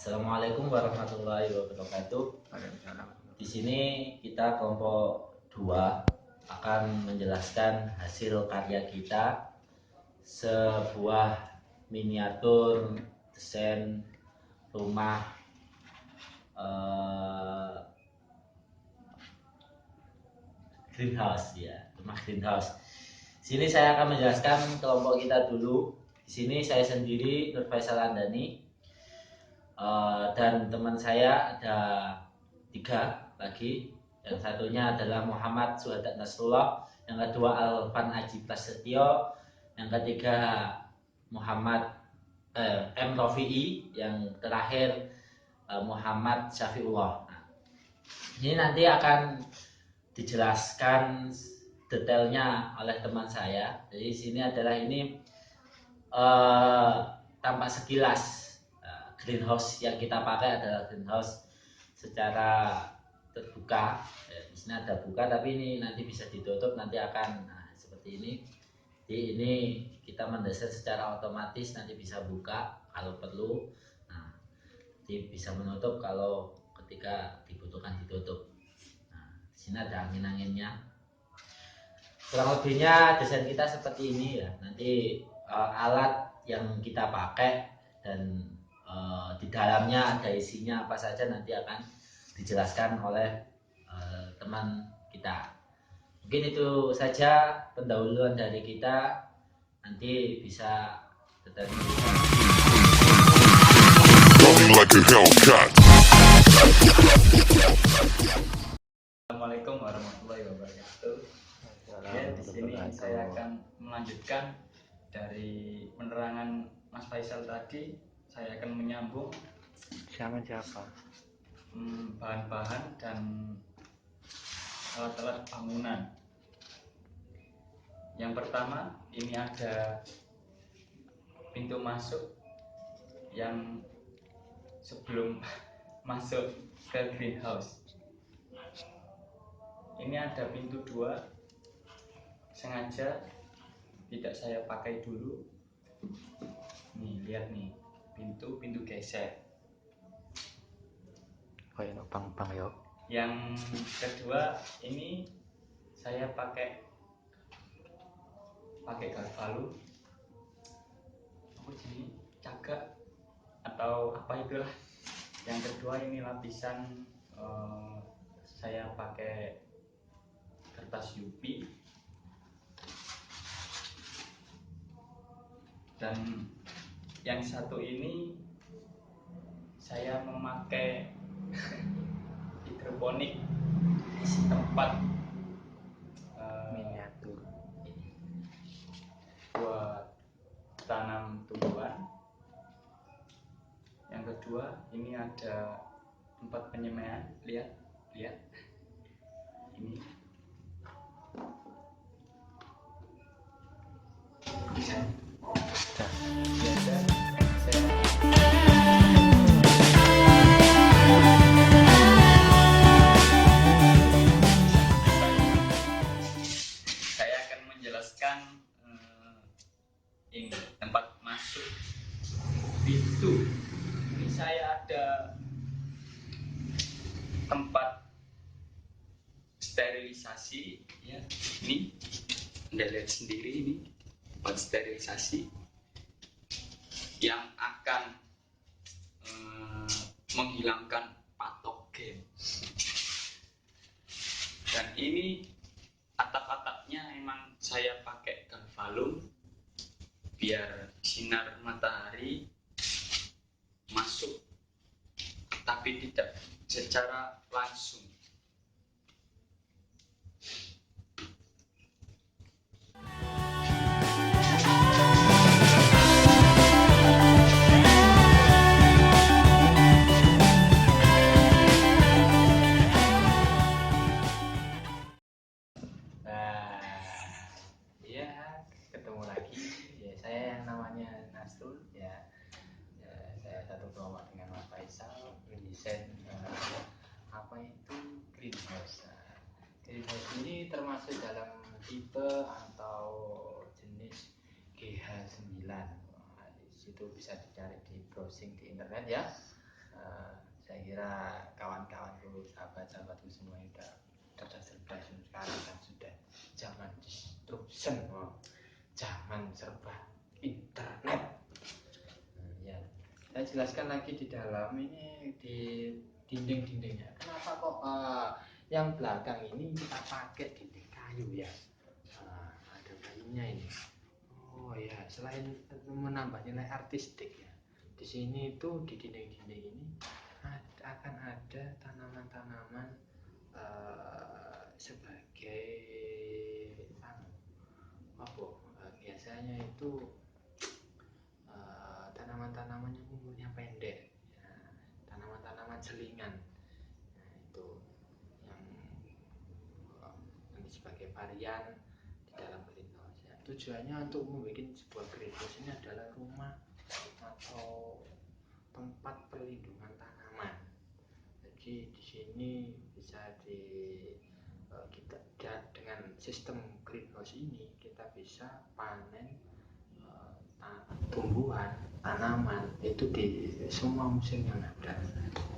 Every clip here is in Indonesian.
Assalamualaikum warahmatullahi wabarakatuh. Di sini kita kelompok 2 akan menjelaskan hasil karya kita, sebuah miniatur desain rumah greenhouse ya, rumah greenhouse. Sini saya akan menjelaskan kelompok kita dulu. Di sini saya sendiri Nur Faisal Andani. Dan teman saya ada 3 lagi. Yang satunya adalah Muhammad Suhadat Nasrullah, yang kedua Alvan Aji Prasetyo, yang ketiga Muhammad M. Rofi'i, yang terakhir Muhammad Syafiullah. Nah, ini nanti akan dijelaskan detailnya oleh teman saya. Jadi sini adalah ini tampak sekilas. Greenhouse yang kita pakai adalah greenhouse secara terbuka. Di sini ada buka, tapi ini nanti bisa ditutup, nanti akan seperti ini. Jadi ini kita mendesain secara otomatis, nanti bisa buka kalau perlu. Nah, nanti bisa menutup kalau ketika dibutuhkan ditutup. Nah, di sini ada angin-anginnya. Kurang lebihnya desain kita seperti ini ya. Nanti alat yang kita pakai dan di dalamnya ada isinya apa saja nanti akan dijelaskan oleh teman kita. Mungkin itu saja pendahuluan dari kita. Nanti bisa tetap Assalamualaikum warahmatullahi wabarakatuh. Ya, di sini saya akan melanjutkan dari penerangan Mas Faisal tadi. Saya akan menyambung bahan-bahan dan alat-alat bangunan. Yang pertama, ini ada pintu masuk yang sebelum masuk ke greenhouse. Ini ada pintu 2, sengaja tidak saya pakai dulu. Nih, lihat nih, pintu geser. Yang kedua, ini saya pakai galvalum, ini cagak atau apa itulah. Yang kedua, ini lapisan saya pakai kertas UV. Dan yang satu ini saya memakai hidroponik, isi tempat miniatur buat tanam tumbuhan. Yang kedua, ini ada tempat penyemaian. Lihat ini. Saya akan menjelaskan ini tempat masuk pintu. Ini saya ada tempat sterilisasi ya. Ini Anda lihat sendiri, ini tempat sterilisasi yang akan menghilangkan patogen. Dan ini atap-atapnya emang saya pakai galvalum biar sinar matahari masuk, tapi tidak secara langsung. Ketemu lagi ya, saya yang namanya Nasrul ya, saya satu kelompok dengan Mas Faisal mendesain apa itu greenhouse. Greenhouse ini termasuk dalam tipe atau jenis GH9. Di situ bisa dicari di browsing di internet ya. kira kawan-kawanku, sahabat-sahabatku semua udah cerdas sekarang kan sudah zaman disruption, zaman serba internet. Ya, saya jelaskan lagi di dalam ini di dinding-dindingnya. Kenapa kok yang belakang ini kita pakai dinding kayu ya? Ada kayunya ini. Oh ya, selain menambah nilai artistik ya, di sini itu di dinding-dinding ini akan ada tanaman-tanaman sebagai biasanya itu tanaman-tanaman yang umurnya pendek, ya, tanaman-tanaman selingan. Nah, itu yang sebagai varian di dalam greenhouse. Ya, tujuannya untuk membuat sebuah greenhouse ini adalah rumah atau tempat perlindungan tanaman. Jadi di sini bisa kita dengan sistem greenhouse ini kita bisa panen tumbuhan tanaman itu di semua musim yang ada.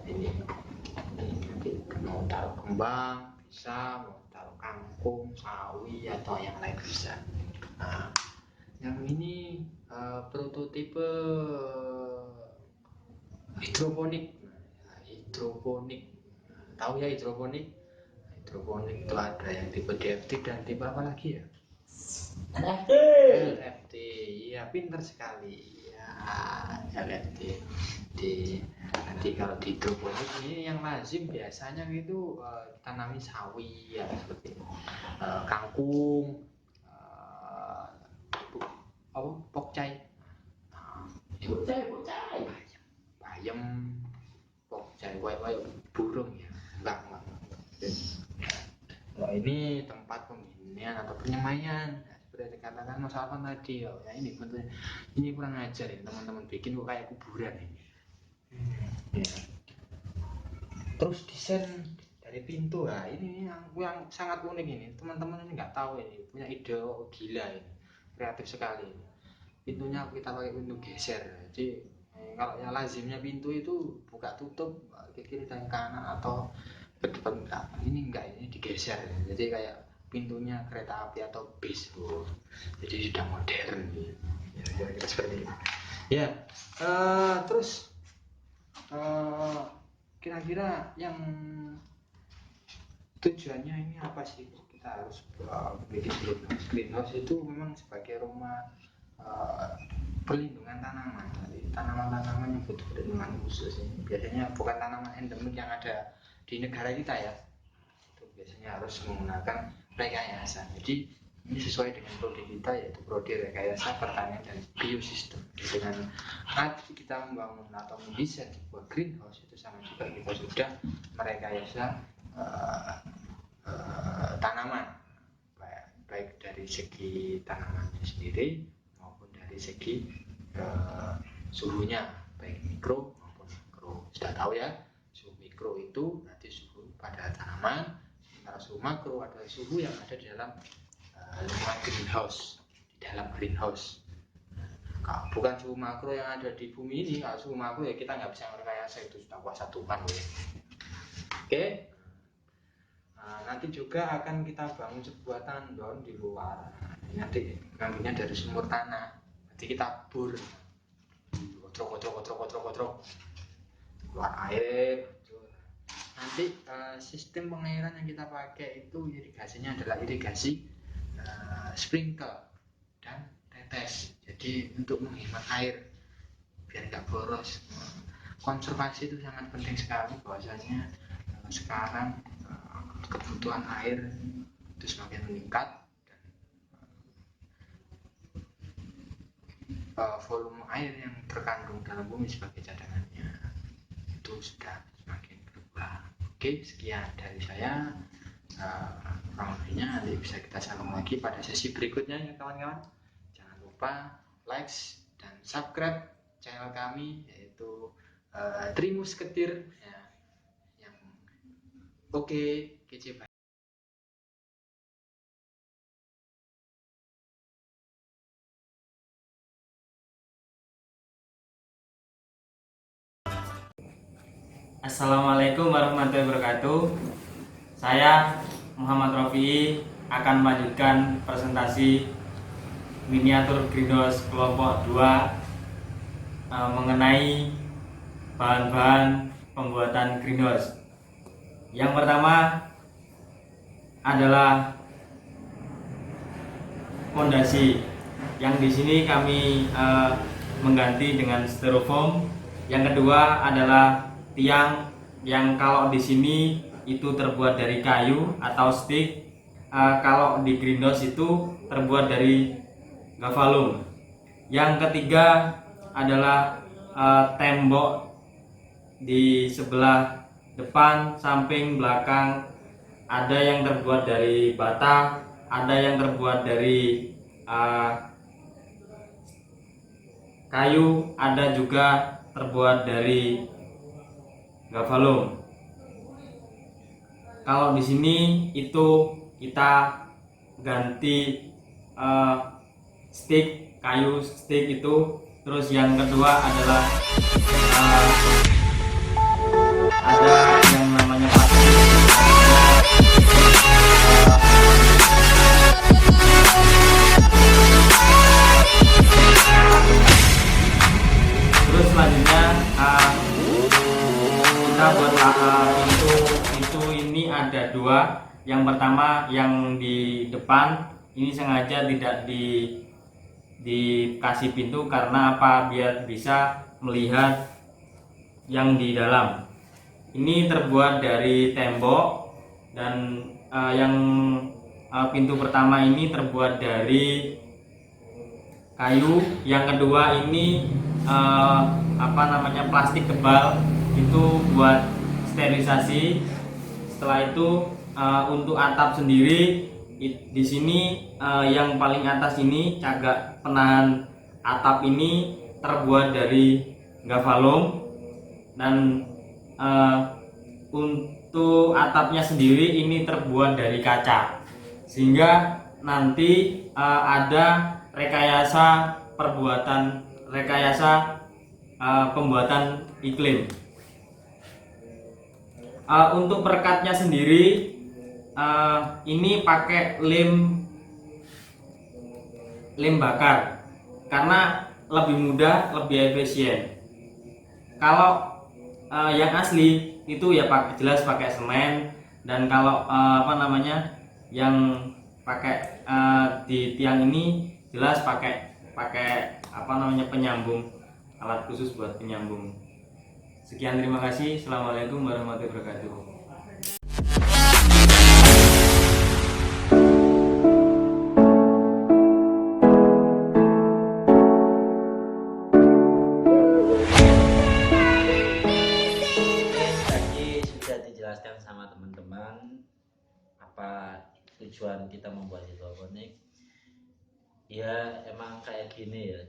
Ini nanti mau taruh kembang bisa, mau taruh kangkung, sawi atau yang lain bisa. Nah, yang ini prototipe hidroponik. Tahu ya hidroponik? Hidroponik itu ada yang tipe DFT dan tipe apa lagi ya? LFT. Ya, pinter sekali ya, LFT. Nanti kalau di hidroponik ini yang lazim biasanya itu tanami sawi ya, seperti kangkung, pokcai, bayam, pokcai, wae burung ya, enggak. Nah, ini tempat pembinaan atau penyemaian. Seperti dikatakan Mas Alvan tadi ya, ini bentuknya ini kurang ajar ya teman-teman, bikin kok kayak kuburan ini. Ya. Terus desain dari pintu lah, ini yang sangat unik ini, teman-teman ini nggak tahu ini, punya ide gila ini, kreatif sekali ini. Pintunya kita pakai pintu geser, jadi kalau yang lazimnya pintu itu buka tutup ke kiri dan kanan atau ke depan enggak, ini digeser, jadi kayak pintunya kereta api atau bis, jadi sudah modern ya, seperti itu ya. Terus kira-kira yang tujuannya ini apa sih kita harus bikin greenhouse? Itu memang sebagai rumah perlindungan tanaman, tanaman-tanaman yang butuh perlindungan khusus ini. Biasanya bukan tanaman endemik yang ada di negara kita ya, itu biasanya harus menggunakan rekayasa. Jadi ini sesuai dengan prodi kita, yaitu prodi rekayasa pertanian dan biosistem. Dengan kita membangun atau mendesain sebuah greenhouse, itu sama juga kita sudah merekayasa tanaman, baik dari segi tanamannya sendiri maupun dari segi suhunya, baik mikro maupun makro. Sudah tahu ya, suhu mikro itu berarti suhu pada tanaman, sementara suhu makro adalah suhu yang ada di dalam lingkungan greenhouse, di dalam greenhouse. Kalau bukan suhu makro yang ada di bumi ini, kalau suhu makro ya kita nggak bisa merekayasa, itu sudah kuasa Tuhan. Oke. Nanti juga akan kita bangun sebuah tandon di luar. Nanti ngambilnya dari sumur tanah. Nanti kita bor, kotrok, keluar air. Nanti sistem pengairan yang kita pakai itu irigasinya adalah irigasi sprinkle dan tetes. Jadi untuk menghemat air biar nggak boros. Konservasi itu sangat penting sekali, bahwasanya sekarang kebutuhan air itu semakin meningkat dan volume air yang terkandung dalam bumi sebagai cadangannya itu sudah semakin berkurang. Oke, sekian dari saya. Kurang lebihnya nanti bisa kita sambung lagi pada sesi berikutnya ya kawan-kawan. Jangan lupa like dan subscribe channel kami, yaitu Trimus Ketir ya. Yang oke, kece. Assalamualaikum warahmatullahi wabarakatuh. Saya Muhammad Rofi akan melanjutkan presentasi miniatur greenhouse kelompok 2 mengenai bahan-bahan pembuatan greenhouse. Yang pertama adalah fondasi, yang di sini kami mengganti dengan styrofoam. Yang kedua adalah tiang, yang kalau di sini itu terbuat dari kayu atau stick, kalau di greenhouse itu terbuat dari gavalum. Yang ketiga adalah tembok di sebelah depan, samping, belakang. Ada yang terbuat dari bata, ada yang terbuat dari kayu, ada juga terbuat dari gavalum. Kalau di sini itu kita ganti stick, kayu stick itu. Terus yang kedua adalah ada yang namanya plastik. Terus selanjutnya kita buat pintu ini ada 2. Yang pertama yang di depan ini sengaja tidak dikasih pintu karena apa? Biar bisa melihat yang di dalam. Ini terbuat dari tembok, dan yang pintu pertama ini terbuat dari kayu. Yang kedua ini plastik tebal, itu buat sterilisasi. Setelah itu untuk atap sendiri di sini yang paling atas ini cagak penahan atap ini terbuat dari gavalum, dan untuk atapnya sendiri ini terbuat dari kaca, sehingga nanti ada rekayasa pembuatan iklim. Untuk perekatnya sendiri ini pakai lem bakar karena lebih mudah, lebih efisien. Kalau yang asli itu ya jelas pakai semen, dan kalau yang pakai di tiang ini jelas pakai penyambung, alat khusus buat penyambung. Sekian, terima kasih. Assalamualaikum warahmatullahi wabarakatuh. Tadi sudah dijelaskan sama teman-teman apa tujuan kita membuat hidroponik. Ya emang kayak gini ya,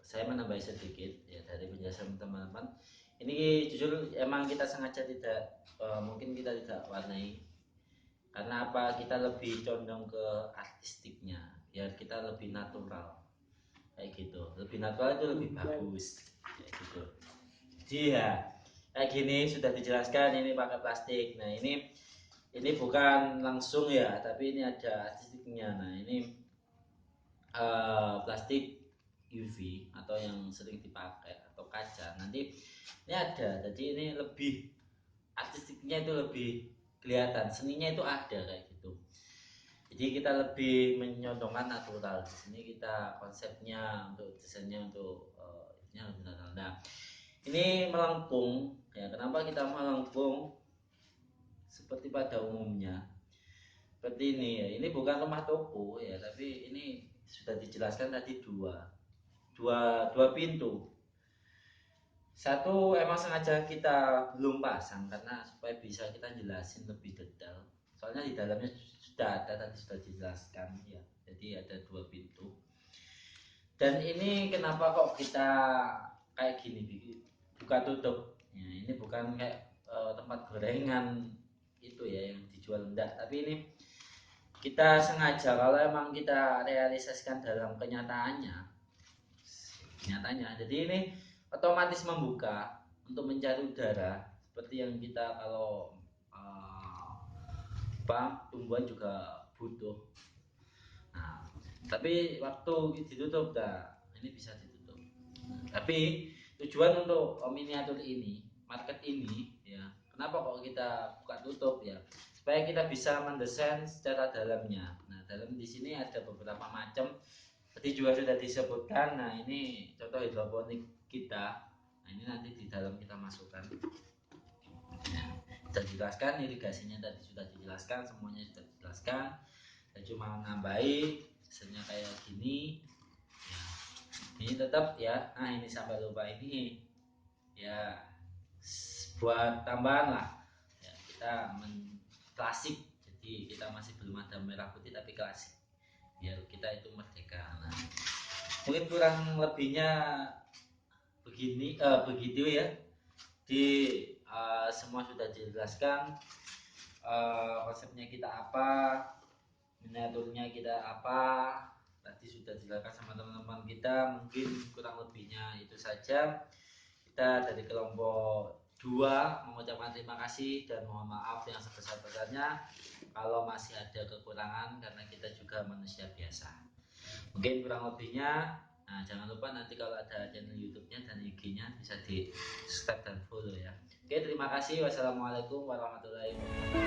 saya menambah sedikit ya dari penjelasan teman-teman. Ini jujur emang kita sengaja mungkin kita tidak warnai, karena apa? Kita lebih condong ke artistiknya, biar kita lebih natural kayak gitu. Lebih natural itu lebih bagus kayak gitu. Jadi ya kayak gini sudah dijelaskan, ini pakai plastik. Nah ini bukan langsung ya, tapi ini ada artistiknya. Nah ini plastik UV atau yang sering dipakai atau kaca. Nanti ini ada, jadi ini lebih artistiknya itu lebih kelihatan, seninya itu ada kayak gitu. Jadi kita lebih menyodongkan natural. Di sini kita konsepnya untuk desainnya untuk lebih natural. Nah ini melengkung ya. Kenapa kita melengkung seperti pada umumnya seperti ini ya? Ini bukan rumah toko ya, tapi ini sudah dijelaskan tadi dua pintu. Satu emang sengaja kita belum pasang karena supaya bisa kita jelasin lebih detail. Soalnya di dalamnya sudah ada, tadi sudah dijelaskan ya. Jadi ada 2 pintu. Dan ini kenapa kok kita kayak gini buka tutup? Ya, ini bukan kayak tempat gorengan itu ya yang dijual, enggak. Tapi ini kita sengaja, kalau emang kita realisasikan dalam kenyataannya, jadi ini otomatis membuka untuk mencari udara seperti yang kita kalau tumbuhan juga butuh. Nah, tapi waktu ditutup, ini bisa ditutup. Tapi tujuan untuk miniatur ini, market ini, ya, kenapa kok kita buka tutup ya? Supaya kita bisa mendesain secara dalamnya. Nah, dalam di sini ada beberapa macam. Tadi juga sudah disebutkan. Nah, ini contoh hidroponik kita. Nah, ini nanti di dalam kita masukkan. Nah, sudah dijelaskan irigasinya tadi sudah dijelaskan, semuanya sudah dijelaskan. Saya cuma nambahin hasilnya kayak gini. Ya, ini tetap ya. Nah, ini sampai lupa ini ya buat tambahan lah. Ya, kita klasik. Jadi kita masih belum ada merah putih tapi klasik. Biar kita itu merdeka. Nah, mungkin kurang lebihnya begitu ya. Di semua sudah dijelaskan, konsepnya kita apa, miniaturnya kita apa, tadi sudah dijelaskan sama teman-teman kita. Mungkin kurang lebihnya itu saja. Kita dari kelompok 2 mengucapkan terima kasih dan mohon maaf yang sebesar-besarnya kalau masih ada kekurangan karena kita juga manusia biasa. Mungkin kurang lebihnya. Nah, jangan lupa nanti kalau ada channel YouTube-nya dan IG-nya bisa di subscribe dan follow ya. Oke, terima kasih. Wassalamualaikum warahmatullahi wabarakatuh.